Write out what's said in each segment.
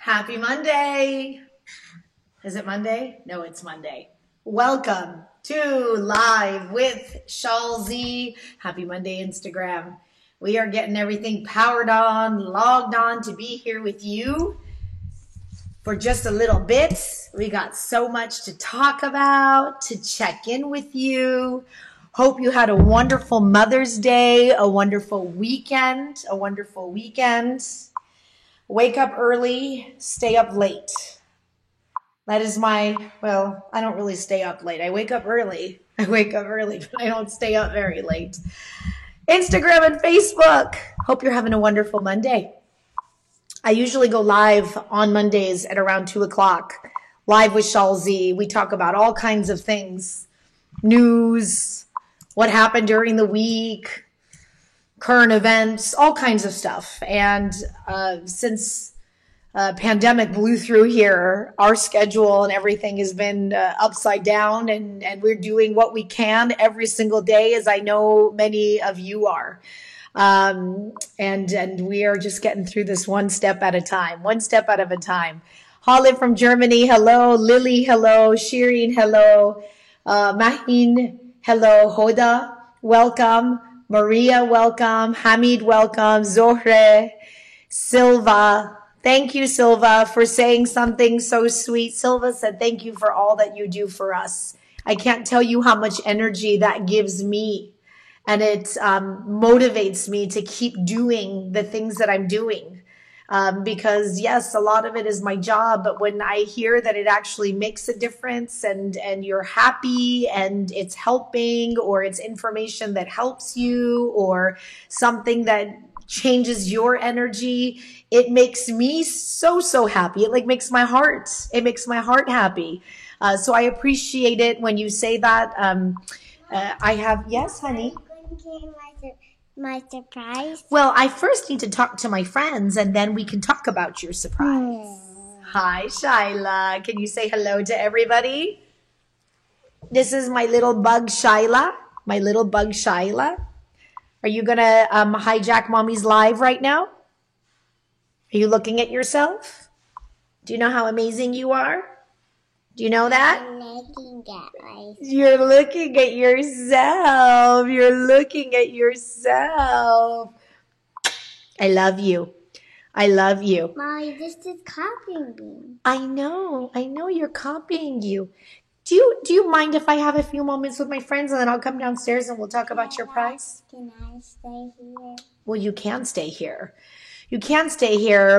Happy Monday. Is it Monday? No, it's Monday. Welcome to Live with Shalzy. Happy Monday, Instagram. We are getting everything powered on, logged on to be here with you for just a little bit. We got so much to talk about, to check in with you. Hope you had a wonderful Mother's Day, a wonderful weekend. Wake up early, stay up late. That is I don't really stay up late. I wake up early. But I don't stay up very late. Instagram and Facebook. Hope you're having a wonderful Monday. I usually go live on Mondays at around 2 o'clock. Live with Shalzy. We talk about all kinds of things. News, what happened during the week, current events, all kinds of stuff. And since pandemic blew through here, our schedule and everything has been upside down, and we're doing what we can every single day, as I know many of you are. And we are just getting through this one step at a time. Holly from Germany, hello. Lily, hello. Shireen, hello. Mahin, hello. Hoda, welcome. Maria, welcome. Hamid, welcome. Zohre, Silva, thank you, Silva, for saying something so sweet. Silva said, thank you for all that you do for us. I can't tell you how much energy that gives me. And it motivates me to keep doing the things that I'm doing. Because yes, a lot of it is my job, but when I hear that it actually makes a difference and you're happy and it's helping, or it's information that helps you, or something that changes your energy, it makes me so happy. It makes my heart happy. So I appreciate it when you say that. I have, yes, honey. My surprise? Well, I first need to talk to my friends, and then we can talk about your surprise. Hi, Shyla. Can you say hello to everybody? This is my little bug, Shyla. Are you going to hijack Mommy's live right now? Are you looking at yourself? Do you know how amazing you are? Do you know that? I'm looking at myself. You're looking at yourself. I love you. Mommy, this is copying me. I know you're copying you. Do you mind if I have a few moments with my friends, and then I'll come downstairs and we'll talk about your prize? Can I stay here? Well, you can stay here.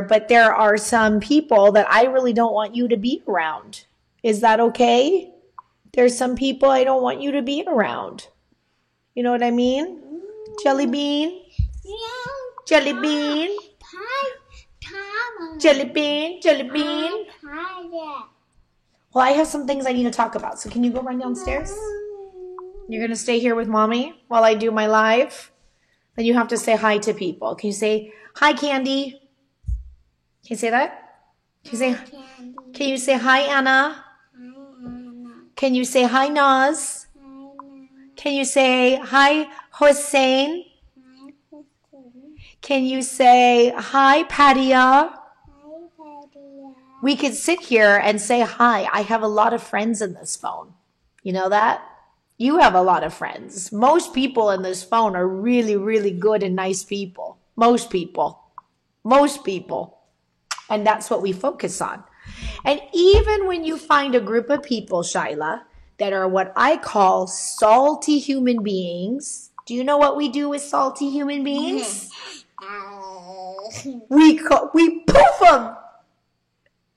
But there are some people that I really don't want you to be around. Is that okay? There's some people I don't want you to be around. You know what I mean? Jelly bean? Yeah. Jelly bean? Jelly bean? Well, I have some things I need to talk about. So can you go run downstairs? You're going to stay here with Mommy while I do my live? Then you have to say hi to people. Can you say, hi, Candy? Can you say that? Can you say hi, Anna? Can you say hi, Naz? Can you say hi, Hossein? Can you say hi, Padia? We could sit here and say hi. I have a lot of friends in this phone. You know that? You have a lot of friends. Most people in this phone are really, really good and nice people. Most people. And that's what we focus on. And even when you find a group of people, Shyla, that are what I call salty human beings. Do you know what we do with salty human beings? We poof them.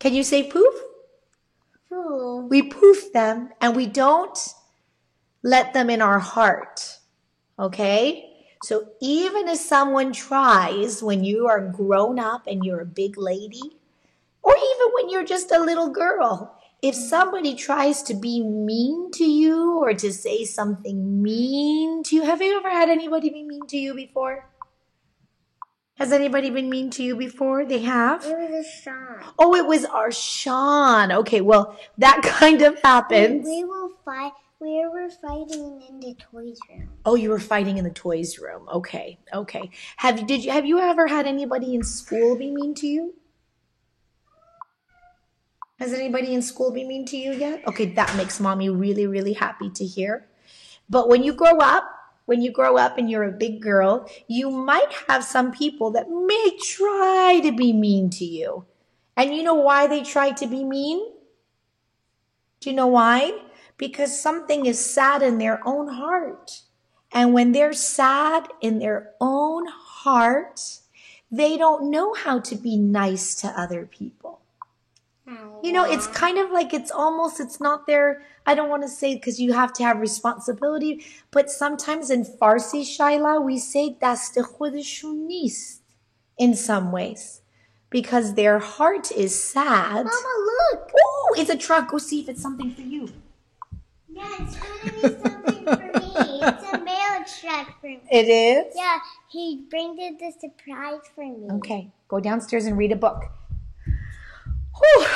Can you say poof? Poof. We poof them, and we don't let them in our heart. Okay? So even if someone tries, when you are grown up and you're a big lady, or even when you're just a little girl, if somebody tries to be mean to you or to say something mean to you, have you ever had anybody be mean to you before? Has anybody been mean to you before? They have? It was Sean. Oh, it was our Sean. Okay, well, that kind of happens. We were fighting in the toys room. Oh, you were fighting in the toys room. Okay. Have you ever had anybody in school be mean to you? Has anybody in school been mean to you yet? Okay, that makes mommy really, really happy to hear. But when you grow up and you're a big girl, you might have some people that may try to be mean to you. And you know why they try to be mean? Do you know why? Because something is sad in their own heart. And when they're sad in their own heart, they don't know how to be nice to other people. You know, it's kind of like it's not their, I don't want to say because you have to have responsibility, but sometimes in Farsi, Shaila, we say dast khudshun nist in some ways because their heart is sad. Mama, look. Oh, it's a truck. Go see if it's something for you. Yeah, it's going to be something for me. It's a mail truck for me. It is? Yeah, he brings it the surprise for me. Okay, go downstairs and read a book. Whew.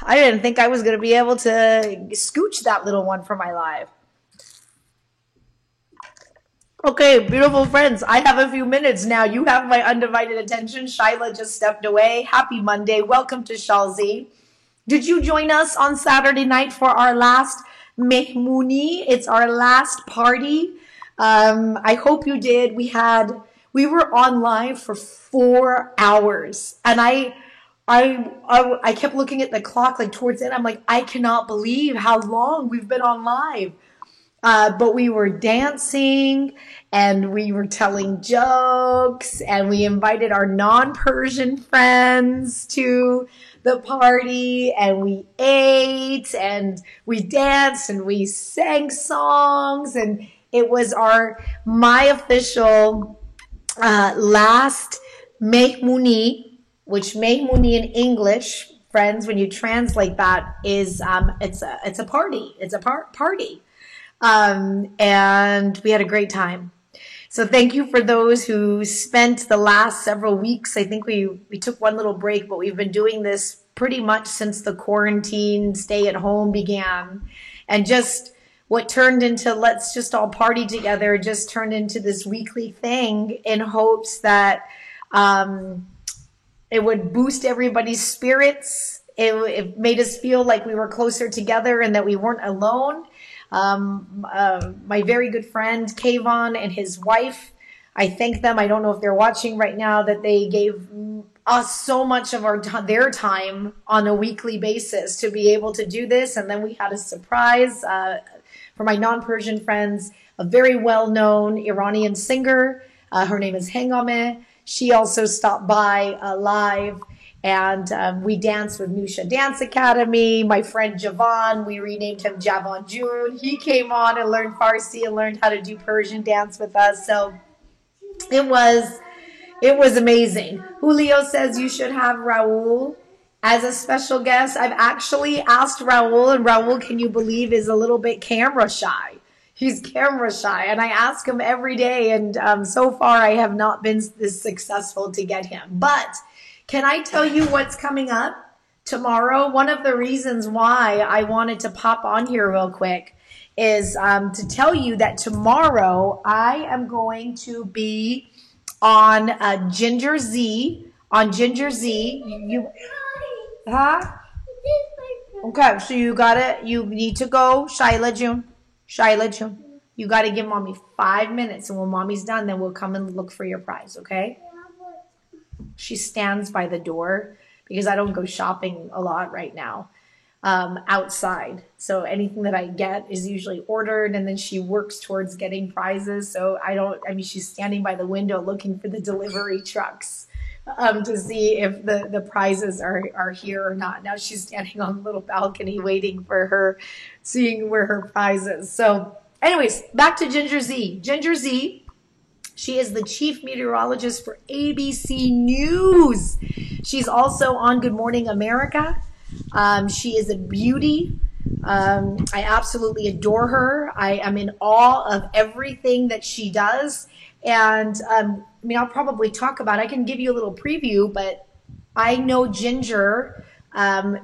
I didn't think I was going to be able to scooch that little one for my life. Okay, beautiful friends, I have a few minutes now. You have my undivided attention. Shaila just stepped away. Happy Monday. Welcome to Shalzi. Did you join us on Saturday night for our last Mehmooni? It's our last party. I hope you did. We were on live for 4 hours, and I kept looking at the clock like towards the end. I'm like, I cannot believe how long we've been on live. But we were dancing and we were telling jokes and we invited our non-Persian friends to the party and we ate and we danced and we sang songs, and it was my official last Mehmooni, which Mehmooni in English, friends, when you translate that is it's a party. It's a party. And we had a great time. So thank you for those who spent the last several weeks. I think we took one little break, but we've been doing this pretty much since the quarantine stay at home began. And just what turned into let's just all party together just turned into this weekly thing in hopes that it would boost everybody's spirits. It made us feel like we were closer together and that we weren't alone. My very good friend Kayvon and his wife, I thank them. I don't know if they're watching right now, that they gave us so much of their time on a weekly basis to be able to do this. And then we had a surprise for my non-Persian friends, a very well-known Iranian singer. Her name is Hengame. She also stopped by live, and we danced with Nusha Dance Academy. My friend Javan, we renamed him Javan June. He came on and learned Farsi and learned how to do Persian dance with us. So it was amazing. Julio says you should have Raul as a special guest. I've actually asked Raul, and Raul, can you believe, is a little bit camera shy. He's camera shy, and I ask him every day, and so far I have not been this successful to get him. But can I tell you what's coming up tomorrow? One of the reasons why I wanted to pop on here real quick is to tell you that tomorrow I am going to be on Ginger Z. On Ginger Z. Huh? Okay, so you need to go, Shaila June. You got to give mommy 5 minutes, and when mommy's done, then we'll come and look for your prize, okay? She stands by the door because I don't go shopping a lot right now outside. So anything that I get is usually ordered, and then she works towards getting prizes. So she's standing by the window looking for the delivery trucks to see if the prizes are here or not. Now she's standing on a little balcony waiting for her, seeing where her prize is. So anyways, back to Ginger Z. Ginger Z, she is the chief meteorologist for ABC News. She's also on Good Morning America. She is a beauty. I absolutely adore her. I am in awe of everything that she does. And I'll probably talk about it. I can give you a little preview, but I know Ginger.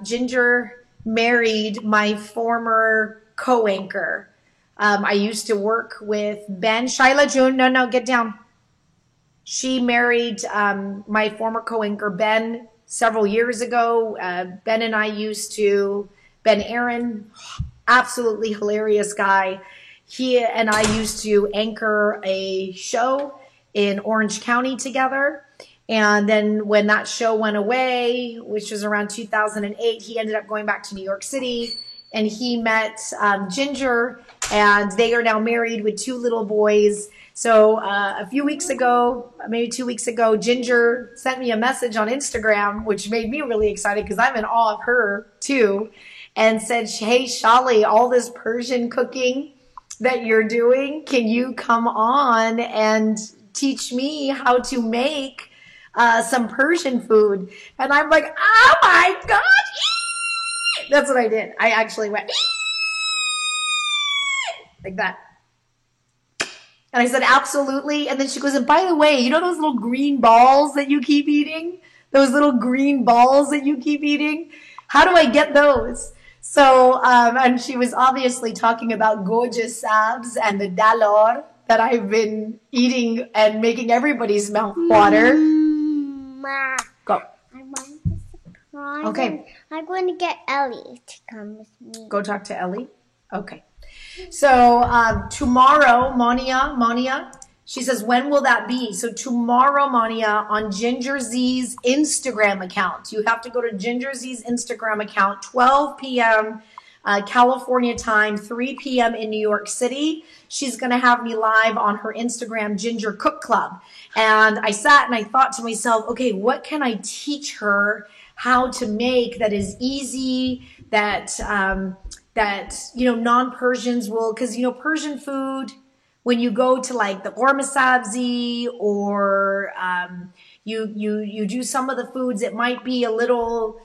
Ginger married my former co-anchor. I used to work with Ben. Shaila June, no, get down. She married my former co-anchor, Ben several years ago. Ben and I used to, Ben Aaron, absolutely hilarious guy. He and I used to anchor a show in Orange County together. And then when that show went away, which was around 2008, he ended up going back to New York City, and he met Ginger, and they are now married with 2 little boys. So a few weeks ago, maybe 2 weeks ago, Ginger sent me a message on Instagram, which made me really excited because I'm in awe of her too, and said, hey, Shali, all this Persian cooking that you're doing, can you come on and teach me how to make some Persian food? And I'm like, oh my God. That's what I did. I actually went like that. And I said, absolutely. And then she goes, and by the way, you know those little green balls that you keep eating? Those little green balls that you keep eating? How do I get those? So, and she was obviously talking about gorgeous sabs and the dalor that I've been eating and making everybody's mouth water. Go. I want to surprise. Okay. I'm going to get Ellie to come with me. Go talk to Ellie. Okay. So tomorrow, Monia, she says, when will that be? So tomorrow, Monia, on Ginger Z's Instagram account. You have to go to Ginger Z's Instagram account, 12 p.m. California time, 3 p.m. in New York City. She's going to have me live on her Instagram, Ginger Cook Club. And I sat and I thought to myself, okay, what can I teach her how to make that is easy, that non-Persians will, because, Persian food, when you go to like the Ormasabzi or you do some of the foods, it might be a little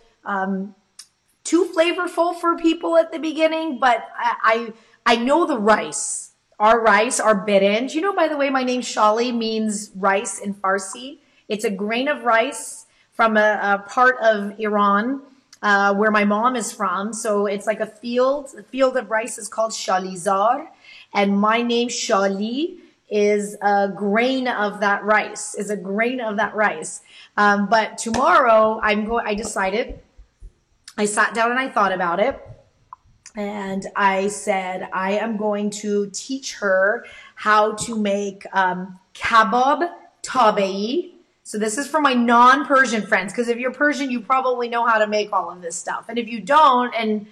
too flavorful for people at the beginning, but I know the rice. Our rice, our birinj. By the way, my name Shali means rice in Farsi. It's a grain of rice from a part of Iran where my mom is from. So it's like a field. The field of rice is called Shalizar. And my name Shali is a grain of that rice, But tomorrow I decided, I sat down and I thought about it. And I said, I am going to teach her how to make kabab tabei. So this is for my non-Persian friends, because if you're Persian, you probably know how to make all of this stuff. And if you don't, and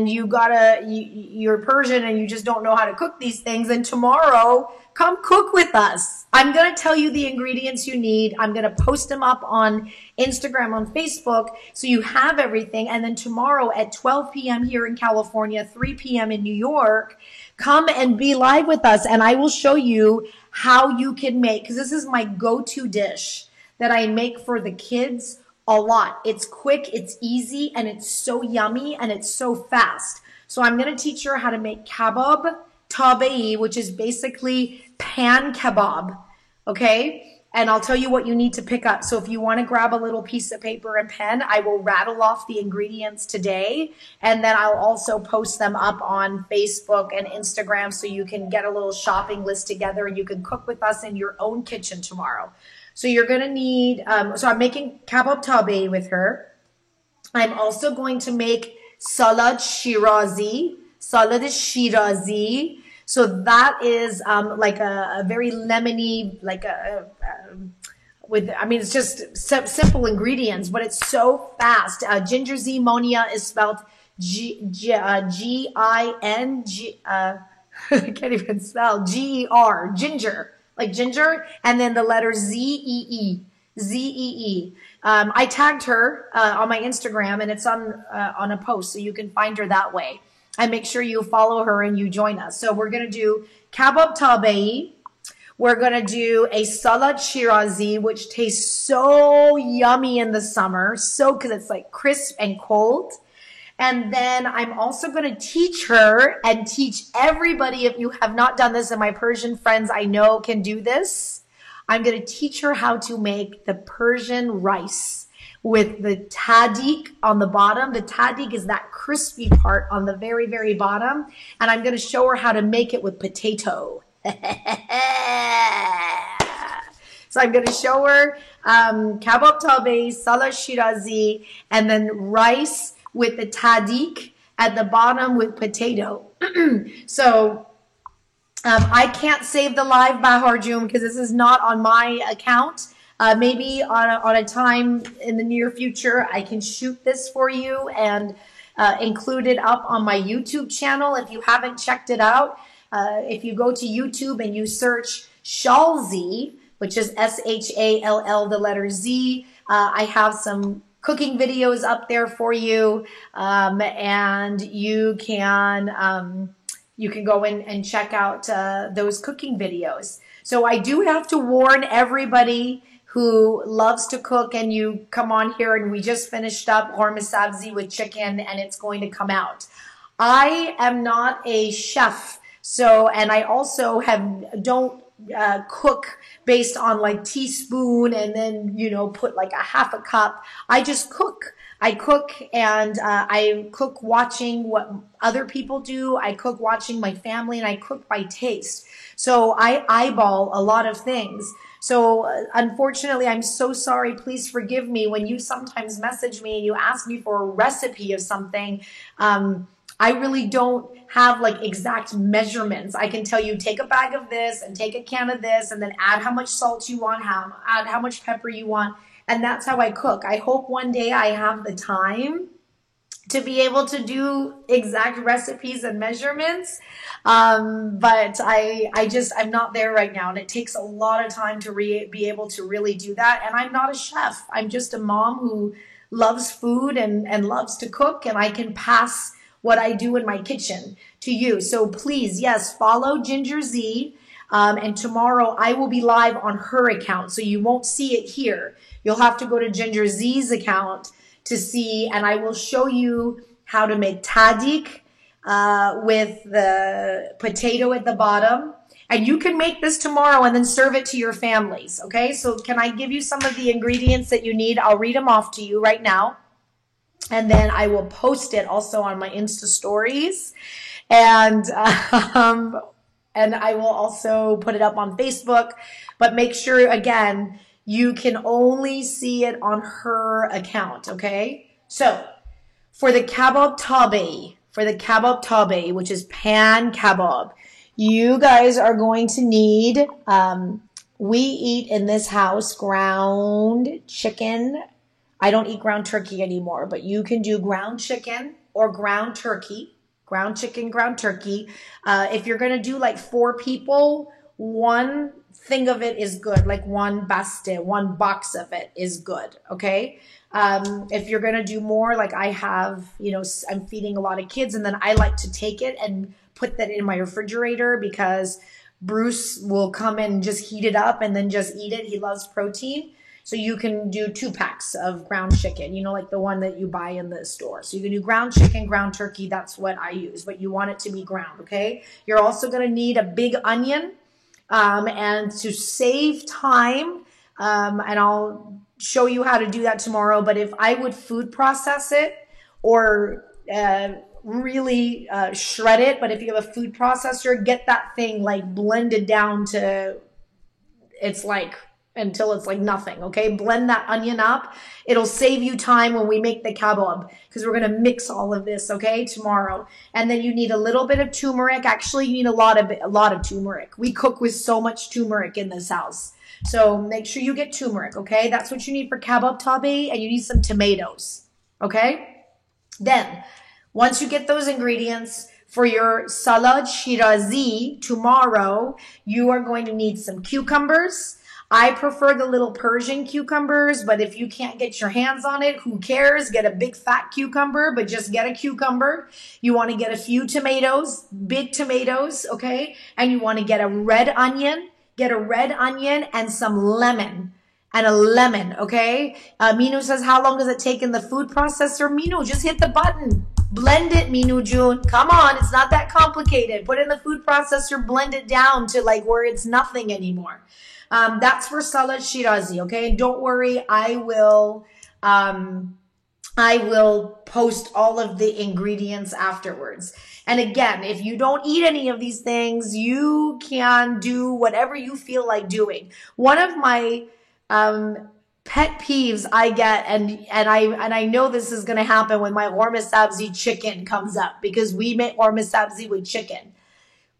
you're Persian and you just don't know how to cook these things, then tomorrow, come cook with us. I'm going to tell you the ingredients you need. I'm going to post them up on Instagram, on Facebook, so you have everything. And then tomorrow at 12 p.m. here in California, 3 p.m. in New York, come and be live with us. And I will show you how you can make, because this is my go-to dish that I make for the kids a lot. It's quick, it's easy, and it's so yummy, and it's so fast. So I'm going to teach her how to make kabab tabei, which is basically pan kebab, okay? And I'll tell you what you need to pick up. So if you want to grab a little piece of paper and pen, I will rattle off the ingredients today, and then I'll also post them up on Facebook and Instagram so you can get a little shopping list together and you can cook with us in your own kitchen tomorrow. So you're going to need, so I'm making kabab tabei with her. I'm also going to make salad Shirazi. So that is like a very lemony, like it's just simple ingredients, but it's so fast. Ginger Z Monia is spelled G-I-N-G, I can't even spell, G-E-R, ginger. Like ginger, and then the letter Z-E-E. I tagged her on my Instagram, and it's on a post, so you can find her that way. And make sure you follow her and you join us. So we're going to do kabab tabei. We're going to do a salad Shirazi, which tastes so yummy in the summer, because it's like crisp and cold. And then I'm also going to teach her and teach everybody, if you have not done this, and my Persian friends I know can do this, I'm going to teach her how to make the Persian rice with the tahdig on the bottom. The tahdig is that crispy part on the very, very bottom. And I'm going to show her how to make it with potato. So I'm going to show her kabab tabe, salad shirazi, and then rice with the tadik at the bottom with potato. So I can't save the live, Bahar Jum, because this is not on my account. Maybe on a time in the near future, I can shoot this for you and include it up on my YouTube channel. If you haven't checked it out, if you go to YouTube and you search Shalzy, which is Shall, the letter Z, I have some cooking videos up there for you, and you can go in and check out those cooking videos. So I do have to warn everybody who loves to cook, and you come on here, and we just finished up Horma Sabzi with chicken, and it's going to come out. I am not a chef, so, and I also don't cook based on like teaspoon and then, you know, put like a half a cup. I just cook. I cook, and I cook watching what other people do. I cook watching my family, and I cook by taste. So I eyeball a lot of things. So unfortunately, I'm so sorry. Please forgive me when you sometimes message me and you ask me for a recipe of something. I really don't have like exact measurements. I can tell you, take a bag of this and take a can of this, and then add how much salt you want, add how much pepper you want. And that's how I cook. I hope one day I have the time to be able to do exact recipes and measurements. But I'm not there right now. And it takes a lot of time to be able to really do that. And I'm not a chef. I'm just a mom who loves food and loves to cook. And I can pass what I do in my kitchen to you. So please, yes, follow Ginger Z. And tomorrow I will be live on her account. So you won't see it here. You'll have to go to Ginger Z's account to see, and I will show you how to make tadik with the potato at the bottom. And you can make this tomorrow and then serve it to your families, okay? So can I give you some of the ingredients that you need? I'll read them off to you right now. And then I will post it also on my Insta stories. And I will also put it up on Facebook. But make sure, again, you can only see it on her account, okay? So for the kabab tabe, which is pan kabab, you guys are going to need, we eat in this house ground chicken. I don't eat ground turkey anymore, but you can do ground chicken or ground turkey. Ground chicken, ground turkey. If you're going to do like 4 people, one thing of it is good. Like one box of it is good. Okay. If you're going to do more, like I have, you know, I'm feeding a lot of kids, and then I like to take it and put that in my refrigerator because Bruce will come and just heat it up and then just eat it. He loves protein. So you can do 2 packs of ground chicken, you know, like the one that you buy in the store. So you can do ground chicken, ground turkey. That's what I use, but you want it to be ground, okay? You're also going to need a big onion. And to save time, and I'll show you how to do that tomorrow, but if I would food process it or really shred it, but if you have a food processor, get that thing like blended down to until it's like nothing, okay? Blend that onion up. It'll save you time when we make the kabab because we're going to mix all of this, okay, tomorrow. And then you need a little bit of turmeric. Actually, you need a lot of turmeric. We cook with so much turmeric in this house. So make sure you get turmeric, okay? That's what you need for kabab tabe, and you need some tomatoes, okay? Then, once you get those ingredients, for your salad shirazi tomorrow, you are going to need some cucumbers. I prefer the little Persian cucumbers, but if you can't get your hands on it, who cares? Get a big fat cucumber, but just get a cucumber. You want to get a few tomatoes, big tomatoes, okay? And you want to get a red onion. Get a red onion and some lemon. And a lemon, okay? Minu says, how long does it take in the food processor? Minu, just hit the button. Blend it, Minu June. Come on, it's not that complicated. Put it in the food processor, blend it down to like where it's nothing anymore. That's for salad shirazi, okay? And don't worry, I will I will post all of the ingredients afterwards. And again, if you don't eat any of these things, you can do whatever you feel like doing. One of my pet peeves I get, and I know this is going to happen when my ghormeh sabzi chicken comes up, because we make ghormeh sabzi with chicken.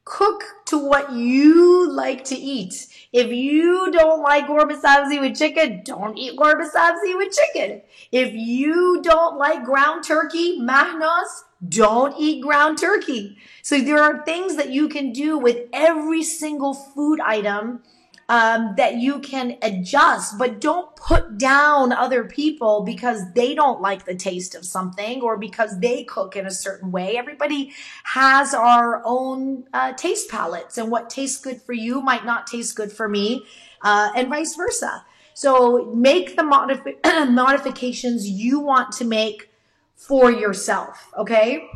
Cook to what you like to eat. If you don't like ghormeh sabzi with chicken, don't eat ghormeh sabzi with chicken. If you don't like ground turkey, mahnos, don't eat ground turkey. So there are things that you can do with every single food item that you can adjust, but don't put down other people because they don't like the taste of something or because they cook in a certain way. Everybody has our own taste palettes, and what tastes good for you might not taste good for me, and vice versa. So make the modifications you want to make for yourself, okay?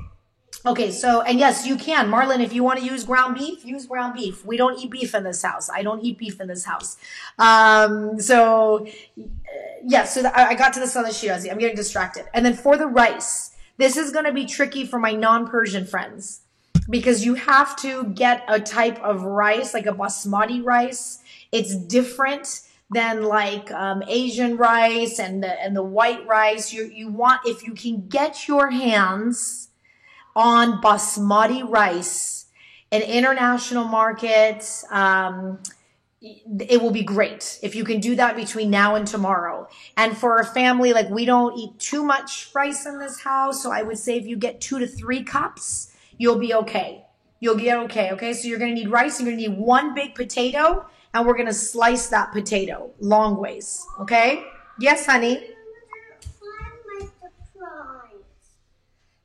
Okay, so, and yes, you can. Marlon, if you want to use ground beef, use ground beef. We don't eat beef in this house. I don't eat beef in this house. I got to the Salad Shirazi. I'm getting distracted. And then for the rice, this is going to be tricky for my non-Persian friends because you have to get a type of rice, like a basmati rice. It's different than like Asian rice and the white rice. You want, if you can get your hands on basmati rice in international markets, it will be great if you can do that between now and tomorrow. And for a family, like we don't eat too much rice in this house, so I would say if you get 2 to 3 cups, you'll be okay. You'll get okay, okay? So you're gonna need rice, and you're gonna need 1 big potato, and we're gonna slice that potato long ways, okay? Yes, honey?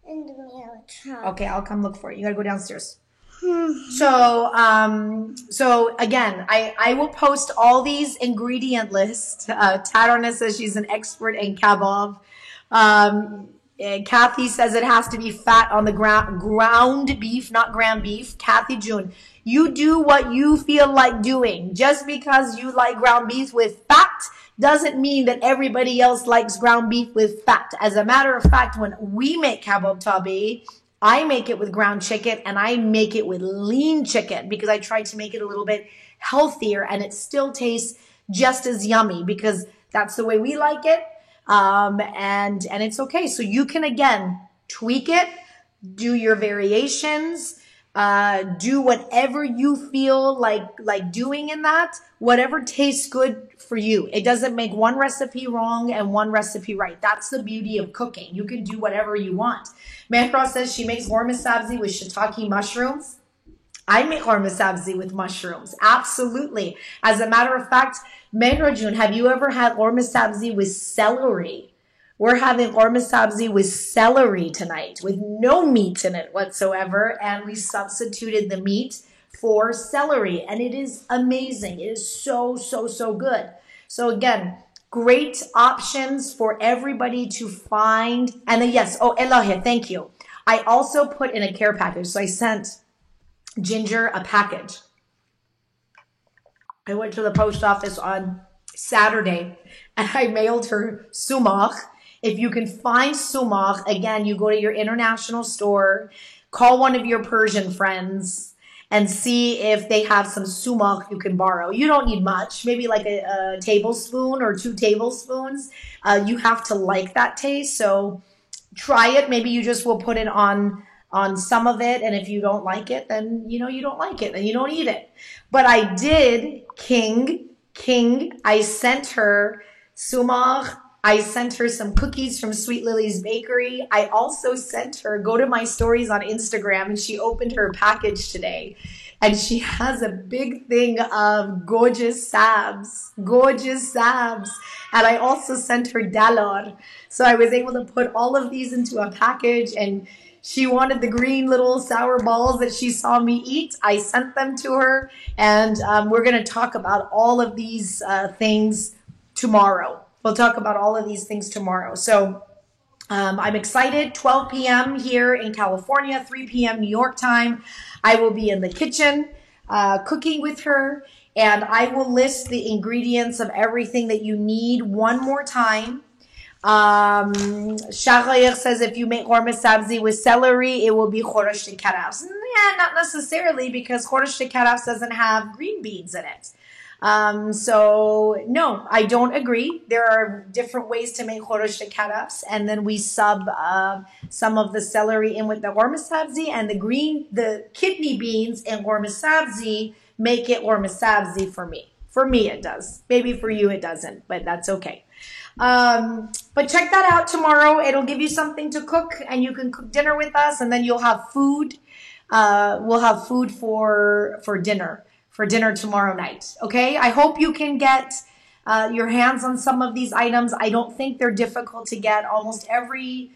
In the mail truck. Okay, I'll come look for it. You gotta go downstairs. So again, I will post all these ingredient lists. Tatarna says she's an expert in kebab. Kathy says it has to be fat on the ground beef, not ground beef. Kathy June, you do what you feel like doing. Just because you like ground beef with fat doesn't mean that everybody else likes ground beef with fat. As a matter of fact, when we make kebab tabi, I make it with ground chicken and I make it with lean chicken because I try to make it a little bit healthier and it still tastes just as yummy because that's the way we like it. And it's okay. So you can, again, tweak it, do your variations, do whatever you feel like doing in that, whatever tastes good for you. It doesn't make one recipe wrong and one recipe right. That's the beauty of cooking. You can do whatever you want. Mehra says she makes ghormeh sabzi with shiitake mushrooms. I make ghormeh sabzi with mushrooms. Absolutely. As a matter of fact, Mehra June, have you ever had ghormeh sabzi with celery? We're having ghormeh sabzi with celery tonight with no meat in it whatsoever. And we substituted the meat for celery. And it is amazing. It is so, so, so good. So again, great options for everybody to find. And then yes, oh, Elohe, thank you. I also put in a care package. So I sent Ginger a package. I went to the post office on Saturday and I mailed her sumac. If you can find sumac, again, you go to your international store, call one of your Persian friends and see if they have some sumac you can borrow. You don't need much, maybe like a tablespoon or 2 tablespoons. You have to like that taste, so try it. Maybe you just will put it on some of it, and if you don't like it, then you know you don't like it and you don't eat it. But I did King, I sent her sumac. I sent her some cookies from Sweet Lily's Bakery. I also sent her, go to my stories on Instagram, and she opened her package today. And she has a big thing of gorgeous sabs. And I also sent her dalor. So I was able to put all of these into a package, and she wanted the green little sour balls that she saw me eat. I sent them to her, and we're going to talk about all of these things tomorrow. We'll talk about all of these things tomorrow. So I'm excited. 12 p.m. here in California, 3 p.m. New York time. I will be in the kitchen cooking with her, and I will list the ingredients of everything that you need one more time. Shachayach says if you make horma sabzi with celery, it will be chorosh shekarafs. Yeah, not necessarily, because chorosh shekarafs doesn't have green beans in it. So no, I don't agree. There are different ways to make chorosh shekarafs, and then we sub some of the celery in with the horma sabzi, and the kidney beans in horma sabzi make it horma sabzi for me. For me, it does. Maybe for you, it doesn't, but that's okay. But check that out tomorrow. It'll give you something to cook, and you can cook dinner with us, and then you'll have food. We'll have food for dinner tomorrow night. Okay. I hope you can get your hands on some of these items. I don't think they're difficult to get. Almost every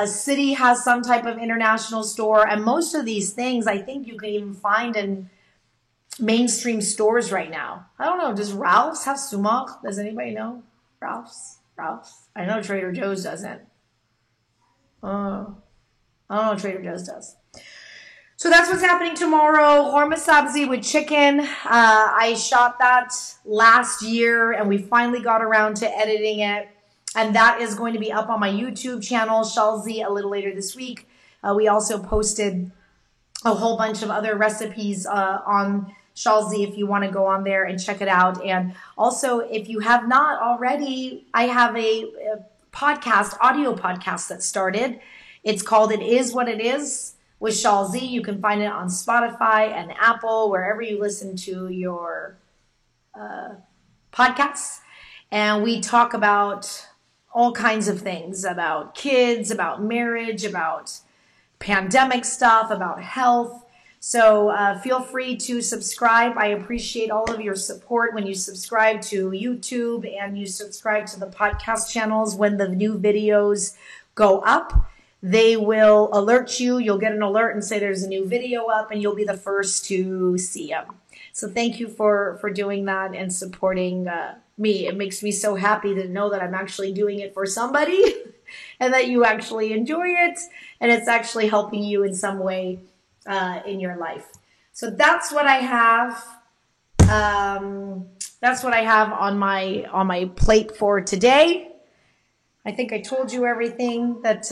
city has some type of international store, and most of these things I think you can even find in mainstream stores right now. I don't know. Does Ralph's have sumac? Does anybody know? Ralph's? I know Trader Joe's doesn't. I don't know if Trader Joe's does. So that's what's happening tomorrow. Horma sabzi with chicken. I shot that last year, and we finally got around to editing it. And that is going to be up on my YouTube channel, Shalzi, a little later this week. We also posted a whole bunch of other recipes on Shalzi if you want to go on there and check it out. And also, if you have not already, I have a audio podcast that started. It's called It Is What It Is with Shalzi. You can find it on Spotify and Apple, wherever you listen to your podcasts. And we talk about all kinds of things, about kids, about marriage, about pandemic stuff, about health. So feel free to subscribe. I appreciate all of your support when you subscribe to YouTube and you subscribe to the podcast channels. When the new videos go up, they will alert you. You'll get an alert and say there's a new video up, and you'll be the first to see them. So thank you for doing that and supporting me. It makes me so happy to know that I'm actually doing it for somebody and that you actually enjoy it, and it's actually helping you in some way in your life. So that's what I have. That's what I have on my plate for today. I think I told you everything that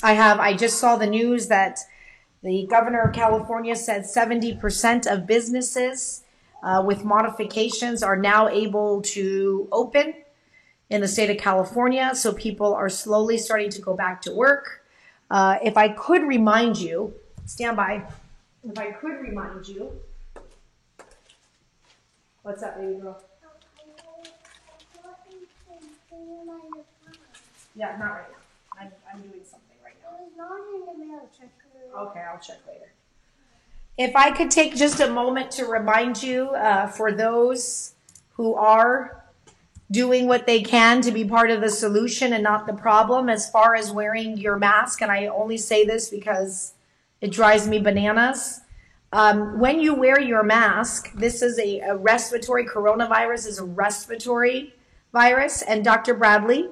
I have. I just saw the news that the governor of California said 70% of businesses with modifications are now able to open in the state of California. So people are slowly starting to go back to work. If I could remind you, stand by. If I could remind you, what's up, baby girl? Yeah, not right now. I'm doing something right now. It was not in the mail. Check it. Okay, I'll check later. If I could take just a moment to remind you, for those who are doing what they can to be part of the solution and not the problem, as far as wearing your mask, and I only say this because it drives me bananas. When you wear your mask, this is a respiratory, coronavirus is a respiratory virus, and Dr. Bradley,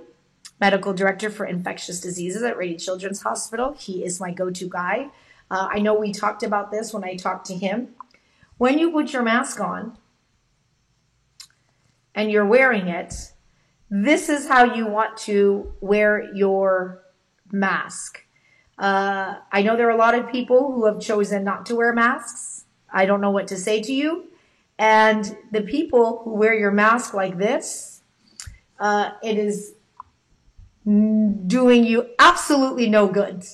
Medical Director for Infectious Diseases at Rady Children's Hospital, he is my go-to guy. I know we talked about this when I talked to him. When you put your mask on and you're wearing it, this is how you want to wear your mask. I know there are a lot of people who have chosen not to wear masks. I don't know what to say to you. And the people who wear your mask like this, it is doing you absolutely no good.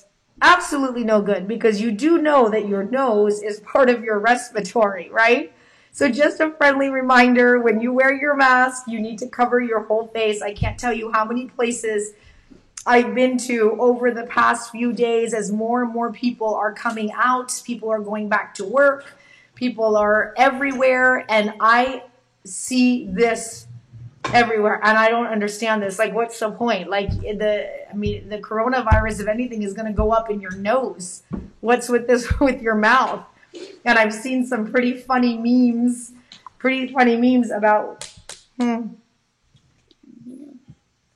Absolutely no good, because you do know that your nose is part of your respiratory, right? So just a friendly reminder, when you wear your mask, you need to cover your whole face. I can't tell you how many places I've been to over the past few days as more and more people are coming out. People are going back to work. People are everywhere. And I see this everywhere. And I don't understand this. Like, what's the point? Like, the coronavirus, if anything, is going to go up in your nose. What's with this with your mouth? And I've seen some pretty funny memes about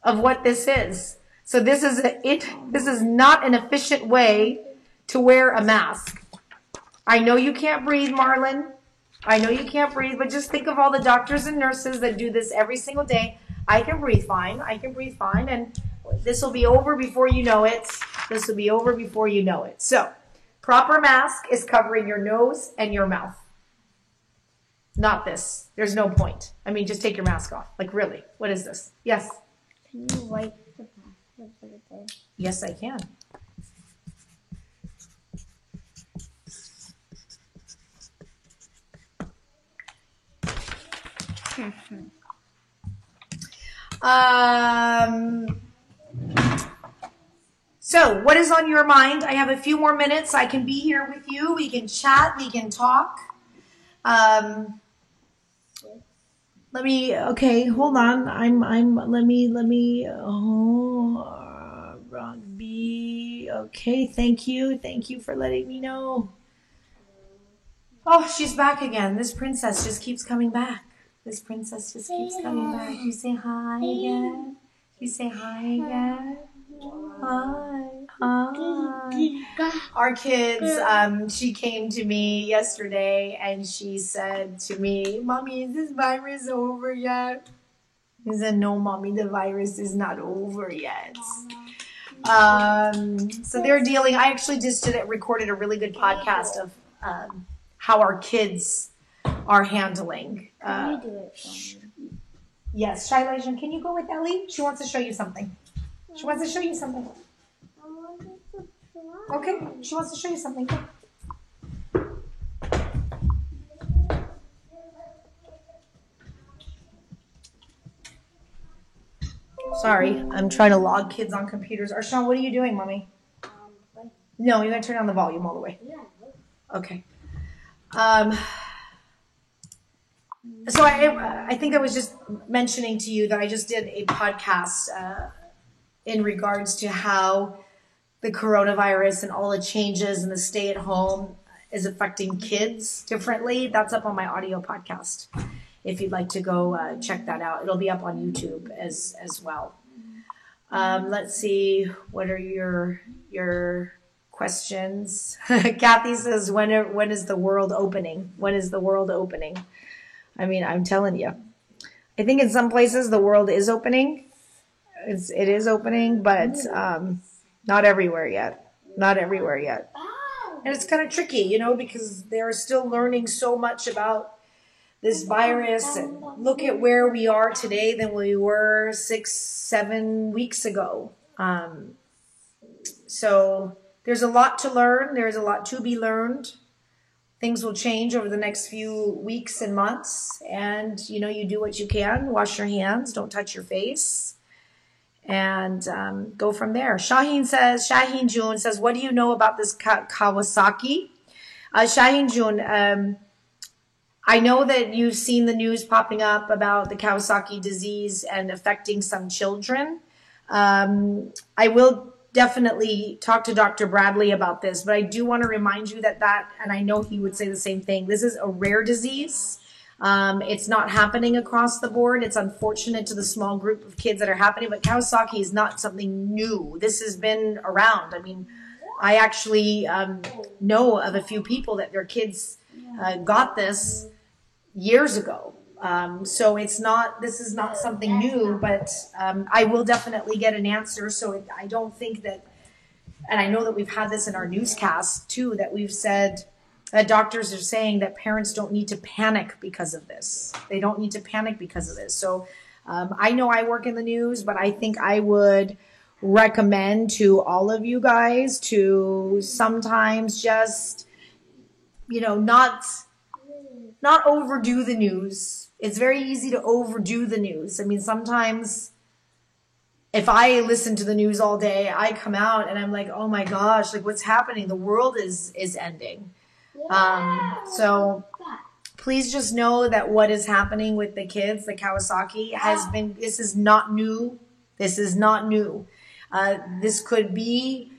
of what this is. So this is not an efficient way to wear a mask. I know you can't breathe, Marlon. I know you can't breathe, but just think of all the doctors and nurses that do this every single day. I can breathe fine. I can breathe fine. And this will be over before you know it. This will be over before you know it. So, proper mask is covering your nose and your mouth. Not this. There's no point. I mean, just take your mask off. Like, really? What is this? Yes? Can you wipe the plastic? Yes, I can. So, what is on your mind? I have a few more minutes. I can be here with you. We can chat. We can talk. Okay, hold on. Rugby. Okay, thank you. Thank you for letting me know. Oh, she's back again. This princess just keeps coming back. This princess just keeps coming back. You say hi again. You say hi again. Hi. Our kids, she came to me yesterday and she said to me, Mommy, is this virus over yet? I said, no, Mommy, the virus is not over yet. So they're dealing, I actually just recorded a really good podcast of how our kids are handling. Can you do it for me? Yes, Shylation, can you go with Ellie? She wants to show you something. She wants to show you something. I wanted to try. Okay, she wants to show you something. Sorry, I'm trying to log kids on computers. Arshawn, what are you doing, Mommy? No, you're going to turn down the volume all the way. Yeah. Okay. So I think I was just mentioning to you that I just did a podcast in regards to how the coronavirus and all the changes and the stay at home is affecting kids differently. That's up on my audio podcast. If you'd like to go check that out, it'll be up on YouTube as well. Let's see, what are your questions? Kathy says, when is the world opening? When is the world opening? I mean, I'm telling you. I think in some places the world is opening. It is opening, but not everywhere yet. Not everywhere yet. And it's kind of tricky, you know, because they're still learning so much about this virus. And look at where we are today than we were 6-7 weeks ago. So there's a lot to learn. There's a lot to be learned. Things will change over the next few weeks and months. And, you know, you do what you can. Wash your hands. Don't touch your face. And go from there. Shaheen June says, what do you know about this Kawasaki? Shaheen June, I know that you've seen the news popping up about the Kawasaki disease and affecting some children. I will definitely talk to Dr. Bradley about this, but I do want to remind you that, and I know he would say the same thing, this is a rare disease. It's not happening across the board. It's unfortunate to the small group of kids that are happening, but Kawasaki is not something new. This has been around. I mean, I actually know of a few people that their kids got this years ago. So this is not something new, but I will definitely get an answer. So I don't think that, and I know that we've had this in our newscast too, that we've said that doctors are saying that parents don't need to panic because of this. They don't need to panic because of this. So I know I work in the news, but I think I would recommend to all of you guys to sometimes just, you know, not overdo the news. It's very easy to overdo the news. I mean, sometimes if I listen to the news all day, I come out and I'm like, oh my gosh, like what's happening? The world is ending. So please just know that what is happening with the kids, the Kawasaki, this is not new. This is not new. This could be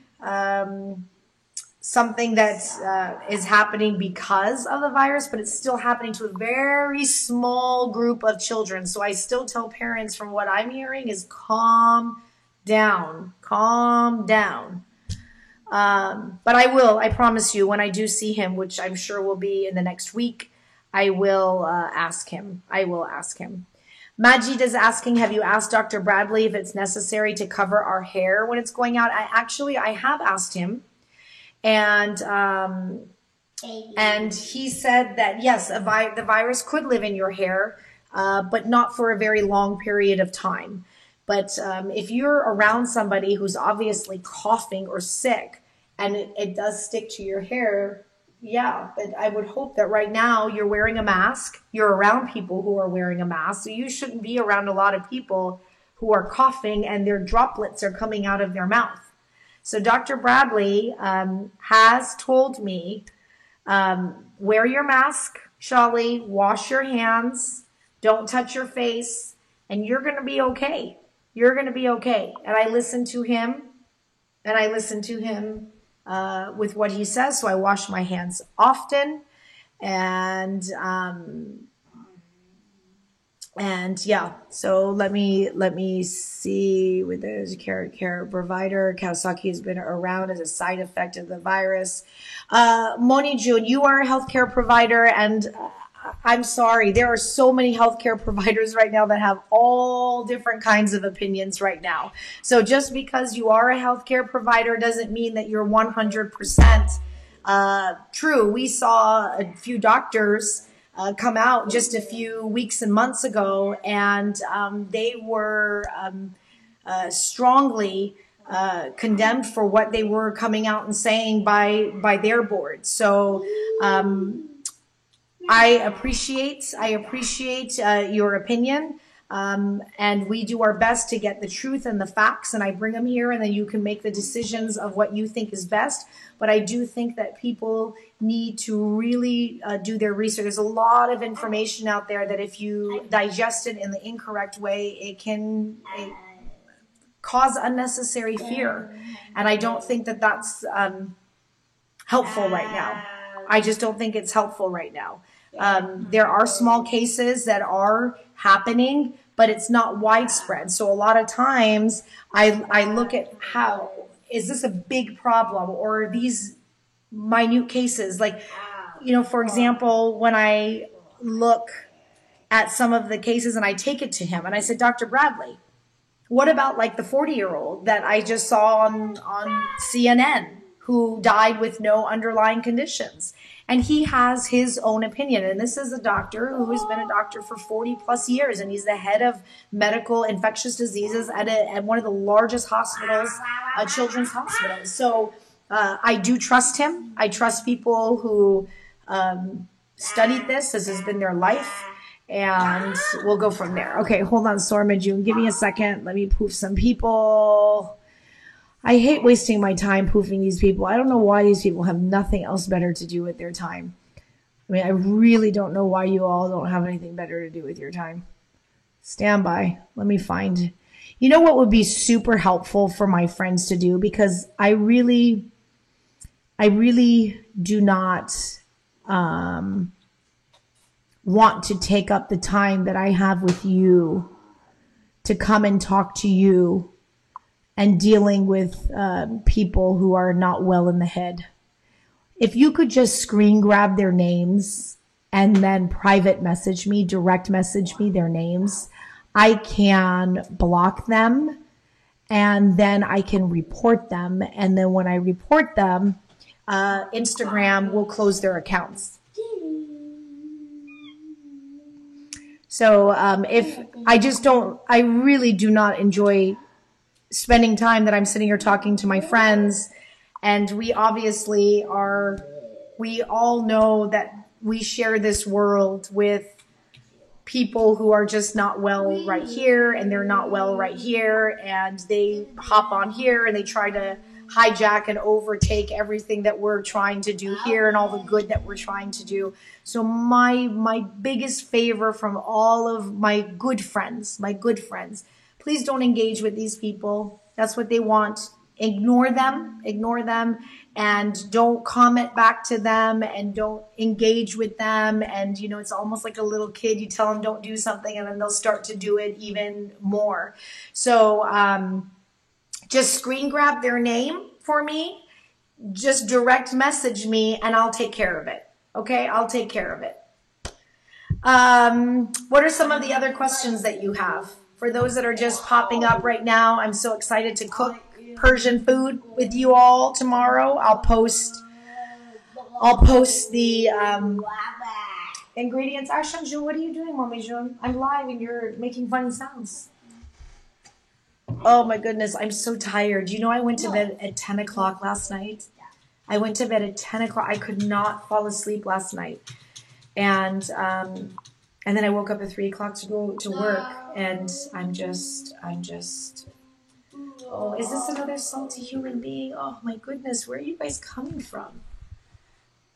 something that is happening because of the virus, but it's still happening to a very small group of children. So I still tell parents, from what I'm hearing, is calm down. Calm down. But I promise you, when I do see him, which I'm sure will be in the next week, I will ask him. Majid is asking, have you asked Dr. Bradley if it's necessary to cover our hair when it's going out? I have asked him, and he said that yes, the virus could live in your hair, but not for a very long period of time. But if you're around somebody who's obviously coughing or sick, and it does stick to your hair, yeah, but I would hope that right now you're wearing a mask. You're around people who are wearing a mask. So you shouldn't be around a lot of people who are coughing and their droplets are coming out of their mouth. So Dr. Bradley has told me, wear your mask, Shali, wash your hands, don't touch your face, and you're going to be okay. You're going to be okay. And I listen to him, with what he says. So I wash my hands often, and yeah. So let me see with the care provider. Kawasaki has been around as a side effect of the virus. Moni June, you are a healthcare provider, and I'm sorry, there are so many healthcare providers right now that have all different kinds of opinions right now. So just because you are a healthcare provider doesn't mean that you're 100% true. We saw a few doctors come out just a few weeks and months ago, and they were strongly condemned for what they were coming out and saying by their board. So I appreciate your opinion, and we do our best to get the truth and the facts, and I bring them here, and then you can make the decisions of what you think is best. But I do think that people need to really do their research. There's a lot of information out there that if you digest it in the incorrect way, it can cause unnecessary fear, and I don't think that that's helpful right now. I just don't think it's helpful right now. There are small cases that are happening, but it's not widespread. So a lot of times I look at how, is this a big problem, or are these minute cases? Like, for example, when I look at some of the cases and I take it to him and I said, Dr. Bradley, what about like the 40-year-old that I just saw on CNN who died with no underlying conditions? And he has his own opinion. And this is a doctor who has been a doctor for 40 plus years. And he's the head of medical infectious diseases at one of the largest hospitals, children's hospitals. So I do trust him. I trust people who studied this. This has been their life. And we'll go from there. Okay, hold on, Sorma June. Give me a second. Let me poof some people. I hate wasting my time poofing these people. I don't know why these people have nothing else better to do with their time. I mean, I really don't know why you all don't have anything better to do with your time. Stand by. Let me find. You know what would be super helpful for my friends to do? Because I really do not want to take up the time that I have with you to come and talk to you and dealing with people who are not well in the head. If you could just screen grab their names and then private message me, direct message me their names, I can block them, and then I can report them. And then when I report them, Instagram will close their accounts. So if I really do not enjoy spending time that I'm sitting here talking to my friends, and we obviously we all know that we share this world with people who are just not well right here, and they're not well right here, and they hop on here and they try to hijack and overtake everything that we're trying to do here and all the good that we're trying to do. So my biggest favor from all of my good friends, please don't engage with these people. That's what they want. Ignore them, and don't comment back to them, and don't engage with them. And, it's almost like a little kid. You tell them don't do something, and then they'll start to do it even more. So just screen grab their name for me. Just direct message me, and I'll take care of it. Okay? I'll take care of it. What are some of the other questions that you have? For those that are just popping up right now, I'm so excited to cook Persian food with you all tomorrow. I'll post the ingredients. Asham Jun, what are you doing, Mommy Jun? I'm live and you're making funny sounds. Oh my goodness, I'm so tired. You know, I went to bed at 10 o'clock last night. I went to bed at 10 o'clock. I could not fall asleep last night. And then I woke up at 3 o'clock to go to work. And I'm just, oh, is this another salty human being? Oh my goodness, where are you guys coming from?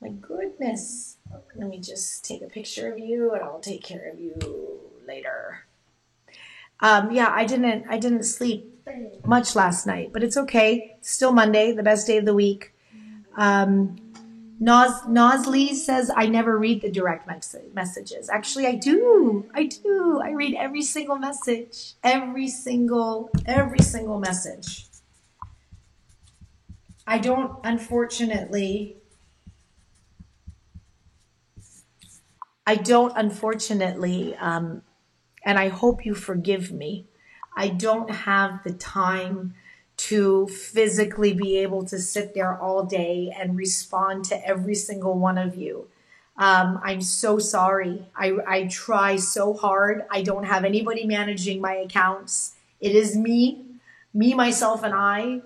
My goodness. Let me just take a picture of you and I'll take care of you later. Yeah, I didn't sleep much last night, but it's okay. It's still Monday, the best day of the week. Noslee says, I never read the direct messages. Actually, I do. I read every single message. Every single message. I don't, unfortunately, and I hope you forgive me, I don't have the time to physically be able to sit there all day and respond to every single one of you. I'm so sorry. I try so hard. I don't have anybody managing my accounts. It is me, myself, and I.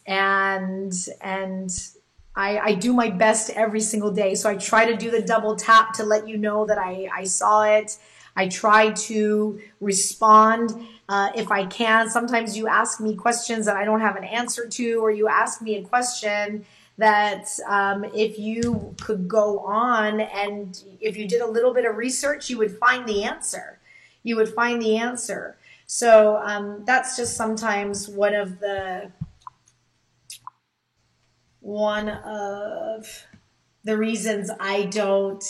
And I do my best every single day. So I try to do the double tap to let you know that I saw it. I try to respond if I can. Sometimes you ask me questions that I don't have an answer to, or you ask me a question that if you could go on and if you did a little bit of research, you would find the answer. So that's just sometimes one of the reasons I don't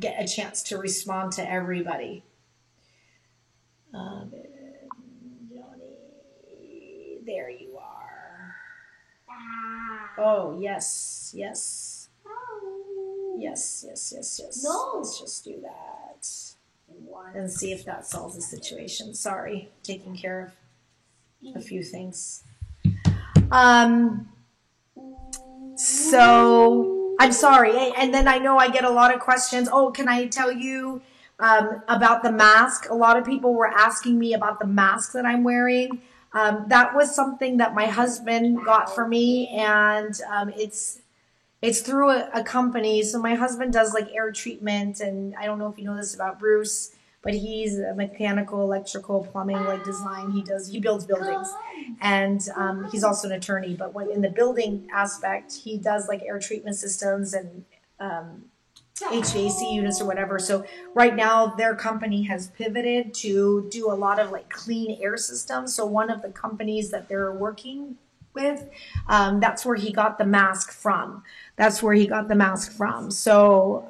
get a chance to respond to everybody. Johnny, there you are. Oh, yes. No. Let's just do that. And see if that solves the situation. Sorry, taking care of a few things. So I'm sorry. And then I know I get a lot of questions. Oh, can I tell you about the mask? A lot of people were asking me about the mask that I'm wearing. That was something that my husband got for me, and it's through a company. So my husband does like air treatment, and I don't know if you know this about Bruce, but he's a mechanical, electrical, plumbing, like design. He builds buildings, and he's also an attorney. But in the building aspect, he does like air treatment systems and HVAC units or whatever. So right now their company has pivoted to do a lot of like clean air systems. So one of the companies that they're working with, that's where he got the mask from. So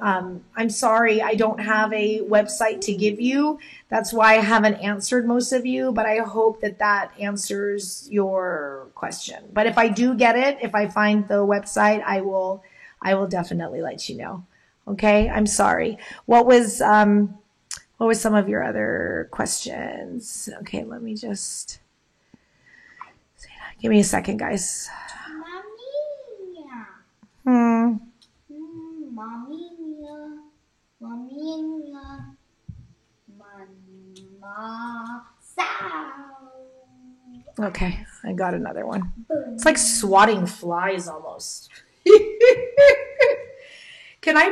I'm sorry, I don't have a website to give you. That's why I haven't answered most of you, but I hope that answers your question. But if I do get it, if I find the website, I will definitely let you know. Okay, I'm sorry. What was some of your other questions? Okay, let me just give me a second, guys. Mommy. Okay, I got another one. It's like swatting flies almost. Can I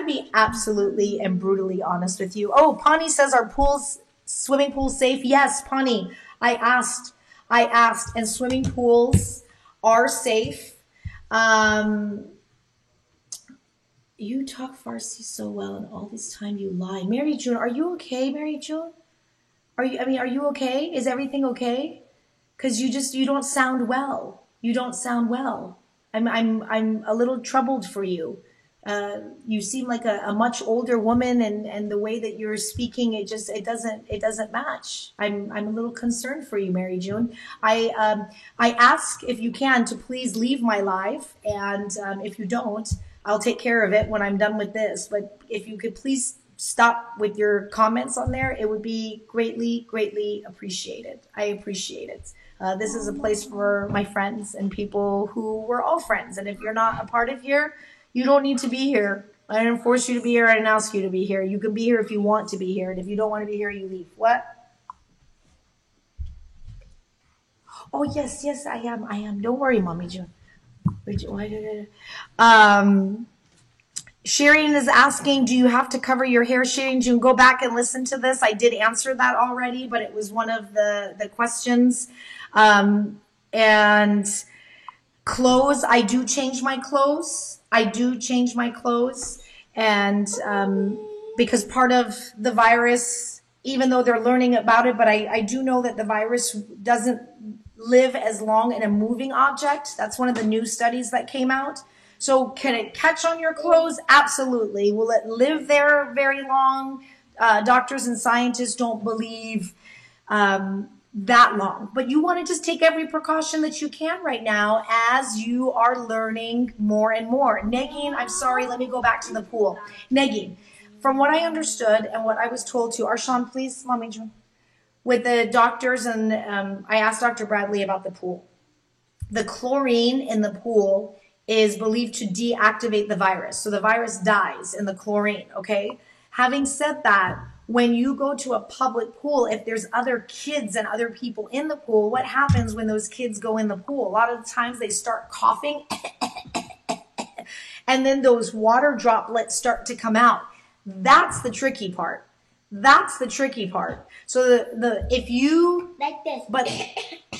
be absolutely and brutally honest with you? Oh, Pani says our swimming pool safe. Yes, Pani, I asked, and swimming pools are safe. You talk Farsi so well, and all this time you lie. Mary June, are you okay, Mary June? Are you okay? Is everything okay? Because you don't sound well. I'm a little troubled for you. You seem like a much older woman, and the way that you're speaking, it doesn't match. I'm a little concerned for you, Mary June. I ask if you can to please leave my live, and if you don't, I'll take care of it when I'm done with this. But if you could please stop with your comments on there, it would be greatly, greatly appreciated. I appreciate it. This is a place for my friends and people who we're all friends. And if you're not a part of here, you don't need to be here. I didn't force you to be here. I didn't ask you to be here. You can be here if you want to be here. And if you don't want to be here, you leave. What? Oh, yes, yes, I am. I am. Don't worry, Mommy June. Shireen is asking, do you have to cover your hair, Shireen June? Go back and listen to this. I did answer that already, but it was one of the questions. And clothes, I do change my clothes. I do change my clothes. And because part of the virus, even though they're learning about it, but I do know that the virus doesn't live as long in a moving object. That's one of the new studies that came out. So can it catch on your clothes? Absolutely. Will it live there very long? Doctors and scientists don't believe that long. But you want to just take every precaution that you can right now as you are learning more and more. Negin, I'm sorry, let me go back to the pool. Negin, from what I understood and what I was told to, Arshan, please, Mommy June, with the doctors, and I asked Dr. Bradley about the pool. The chlorine in the pool is believed to deactivate the virus. So the virus dies in the chlorine, okay? Having said that, when you go to a public pool, if there's other kids and other people in the pool, what happens when those kids go in the pool? A lot of the times they start coughing and then those water droplets start to come out. That's the tricky part. That's the tricky part. So if you Like this. But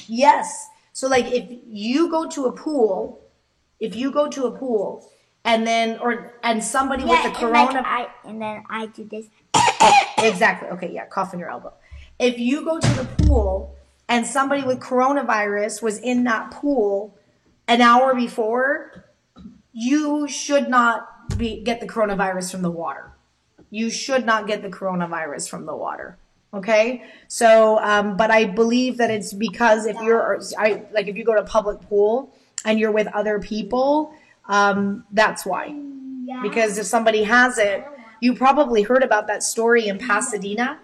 yes. So like if you go to a pool, and then and somebody with the corona And then I do this. exactly. Okay, yeah, cough in your elbow. If you go to the pool and somebody with coronavirus was in that pool an hour before, you should not get the coronavirus from the water. You should not get the coronavirus from the water. Okay. So, but I believe that it's because if if you go to a public pool and you're with other people, that's why. Because if somebody has it, you probably heard about that story in Pasadena,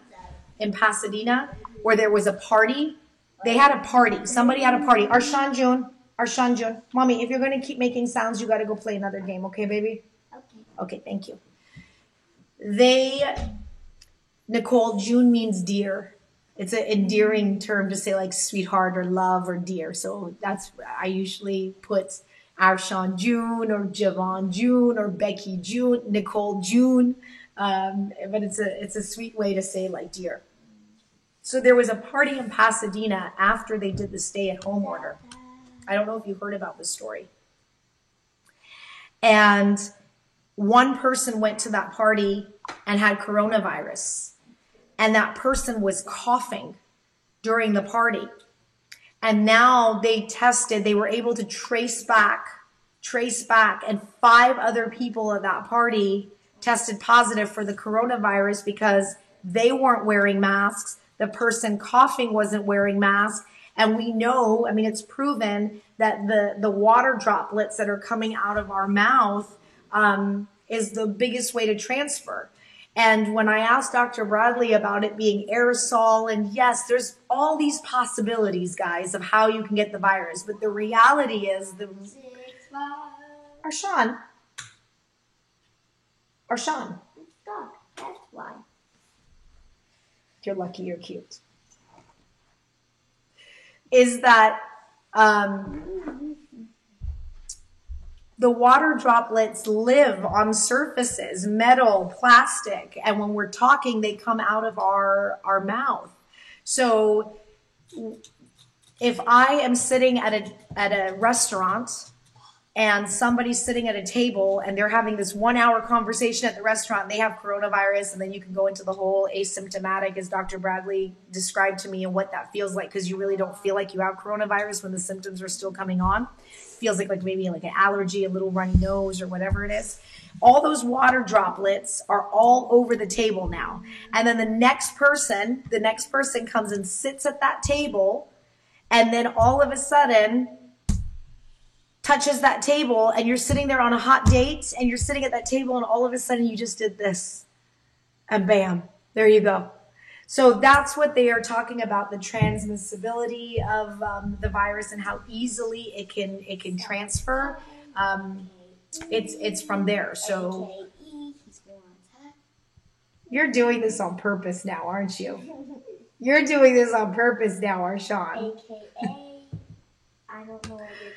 where there was a party. They had a party. Somebody had a party. Arshan June, Mommy, if you're going to keep making sounds, you got to go play another game. Okay, baby? Okay, thank you. Nicole, June means dear. It's an endearing term to say like sweetheart or love or dear. So I usually put Arshan June or Javon June or Becky June, Nicole June. But it's a sweet way to say like dear. So there was a party in Pasadena after they did the stay-at-home order. I don't know if you heard about this story. And one person went to that party and had coronavirus. And that person was coughing during the party. And now they were able to trace back, and 5 other people at that party tested positive for the coronavirus because they weren't wearing masks. The person coughing wasn't wearing masks. And we know, I mean, it's proven that the water droplets that are coming out of our mouth is the biggest way to transfer. And when I asked Dr. Bradley about it being aerosol, and yes, there's all these possibilities, guys, of how you can get the virus. But the reality is Arshan. Stop. That's why. You're lucky you're cute. Is that the water droplets live on surfaces, metal, plastic, and when we're talking, they come out of our mouth. So if I am sitting at a restaurant and somebody's sitting at a table and they're having this 1-hour conversation at the restaurant, and they have coronavirus, and then you can go into the whole asymptomatic, as Dr. Bradley described to me, and what that feels like, because you really don't feel like you have coronavirus when the symptoms are still coming on. Feels like maybe like an allergy, a little runny nose, or whatever it is. All those water droplets are all over the table now. And then the next person comes and sits at that table, and then all of a sudden touches that table and you're sitting there on a hot date and you're sitting at that table and all of a sudden you just did this and bam, there you go. So that's what they are talking about, the transmissibility of the virus and how easily it can transfer. It's from there. So you're doing this on purpose now, aren't you? You're doing this on purpose now, Arshawn. AKA, I don't know what you're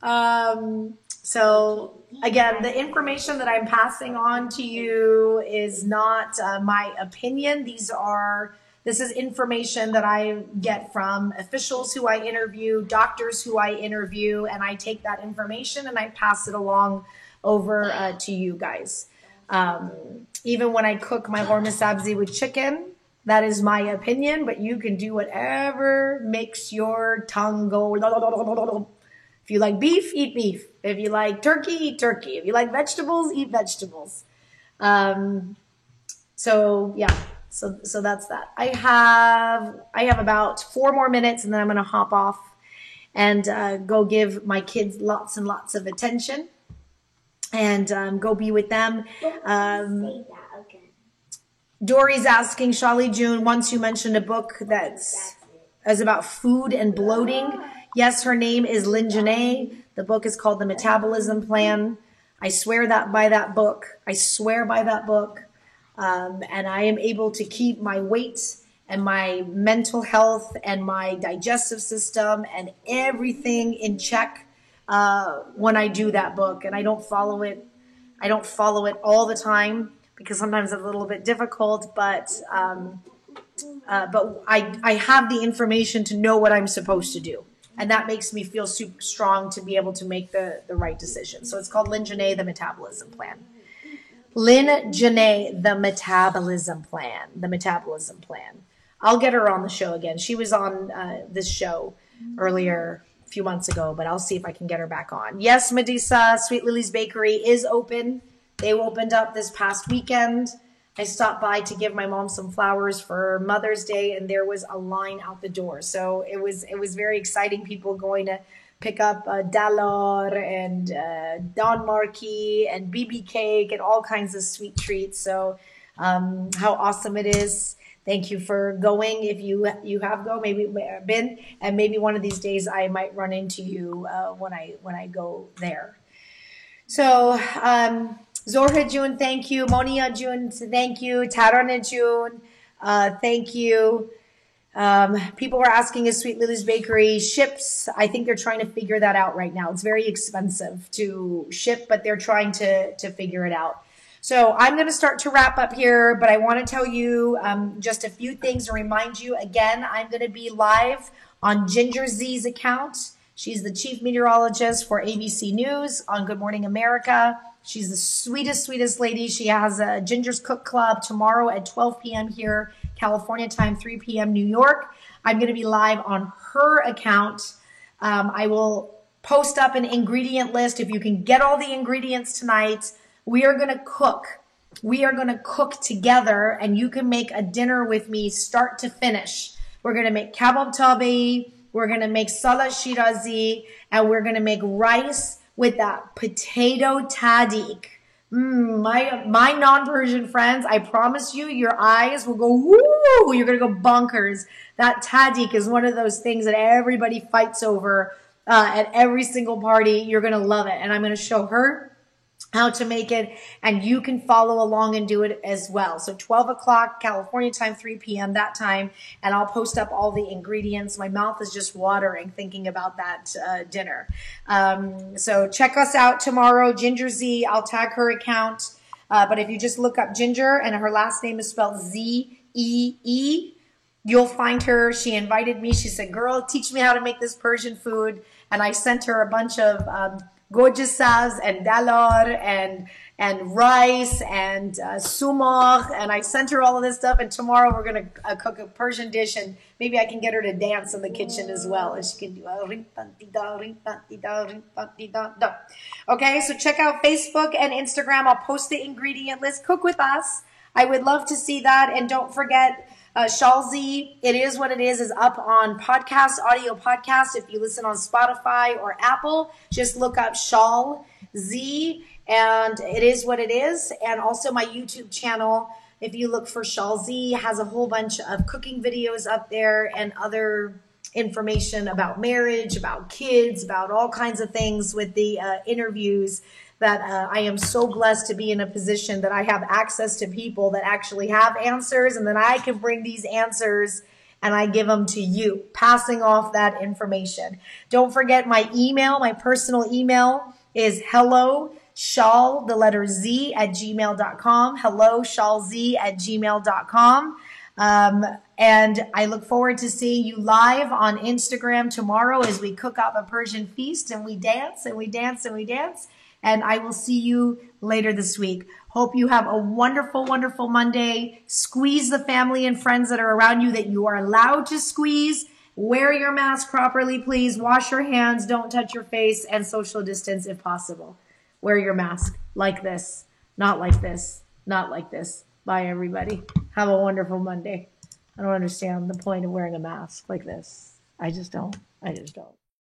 talking. So again, the information that I'm passing on to you is not my opinion. This is information that I get from officials who I interview, doctors who I interview, and I take that information and I pass it along over to you guys. Even when I cook my lorma sabzi with chicken, that is my opinion, but you can do whatever makes your tongue go. If you like beef, eat beef. If you like turkey, eat turkey. If you like vegetables, eat vegetables. So yeah, so that's that. I have about 4 more minutes, and then I'm gonna hop off and go give my kids lots and lots of attention, and go be with them. Say that again. Dory's asking, Shali June, once you mentioned a book that's about food and bloating. Yes, her name is Lynn Janae. The book is called The Metabolism Plan. I swear by that book. I swear by that book. And I am able to keep my weight and my mental health and my digestive system and everything in check when I do that book. And I don't follow it. I don't follow it all the time, because sometimes it's a little bit difficult, but I have the information to know what I'm supposed to do. And that makes me feel super strong to be able to make the right decision. So it's called Lynn Janae, The Metabolism Plan. Lynn Janae, The Metabolism Plan. The Metabolism Plan. I'll get her on the show again. She was on this show earlier a few months ago, but I'll see if I can get her back on. Yes, Medusa, Sweet Lily's Bakery is open. They opened up this past weekend. I stopped by to give my mom some flowers for Mother's Day, and there was a line out the door. So it was very exciting. People going to pick up Dalor and Don Marquis and BB cake and all kinds of sweet treats. So how awesome it is. Thank you for going. If you have been, and maybe one of these days I might run into you when I go there. So Zorha June, thank you. Monia June, thank you. Tarana June, thank you. People were asking if Sweet Lily's Bakery ships. I think they're trying to figure that out right now. It's very expensive to ship, but they're trying to figure it out. So I'm going to start to wrap up here, but I want to tell you just a few things and remind you again, I'm going to be live on Ginger Z's account. She's the chief meteorologist for ABC News on Good Morning America. She's the sweetest, sweetest lady. She has a Ginger's Cook Club tomorrow at 12 p.m. here, California time, 3 p.m. New York. I'm going to be live on her account. I will post up an ingredient list. If you can get all the ingredients tonight, we are going to cook. We are going to cook together, and you can make a dinner with me start to finish. We're going to make kabab tabi. We're going to make salat shirazi, and we're going to make rice with that potato tahdig. My non-Persian friends, I promise you, your eyes will go, woo! You're going to go bonkers. That tahdig is one of those things that everybody fights over at every single party. You're going to love it. And I'm going to show her how to make it, and you can follow along and do it as well. So 12 o'clock California time, 3 p.m. that time, and I'll post up all the ingredients. My mouth is just watering thinking about that dinner. So check us out tomorrow, Ginger Z. I'll tag her account, but if you just look up Ginger and her last name is spelled Z-E-E, you'll find her. She invited me. She said, girl, teach me how to make this Persian food, and I sent her a bunch of gojasas and dalor and rice and sumak, and I sent her all of this stuff, and tomorrow we're going to cook a Persian dish, and maybe I can get her to dance in the kitchen as well, and she can do okay, so check out Facebook and Instagram. I'll post the ingredient list. Cook with us. I would love to see that, and don't forget Shalzi, It Is What It is up on podcast, audio podcast. If you listen on Spotify or Apple, just look up Shal Z, and It Is What It is. And also my YouTube channel, if you look for Shal Z, has a whole bunch of cooking videos up there and other information about marriage, about kids, about all kinds of things with the interviews that I am so blessed to be in a position that I have access to people that actually have answers, and then I can bring these answers and I give them to you, passing off that information. Don't forget my email, my personal email is helloshal, the letter Z, at gmail.com. helloshalz@gmail.com. And I look forward to seeing you live on Instagram tomorrow as we cook up a Persian feast and we dance and we dance and we dance. And I will see you later this week. Hope you have a wonderful, wonderful Monday. Squeeze the family and friends that are around you that you are allowed to squeeze. Wear your mask properly, please. Wash your hands. Don't touch your face, and social distance if possible. Wear your mask like this, not like this, not like this. Bye, everybody. Have a wonderful Monday. I don't understand the point of wearing a mask like this. I just don't.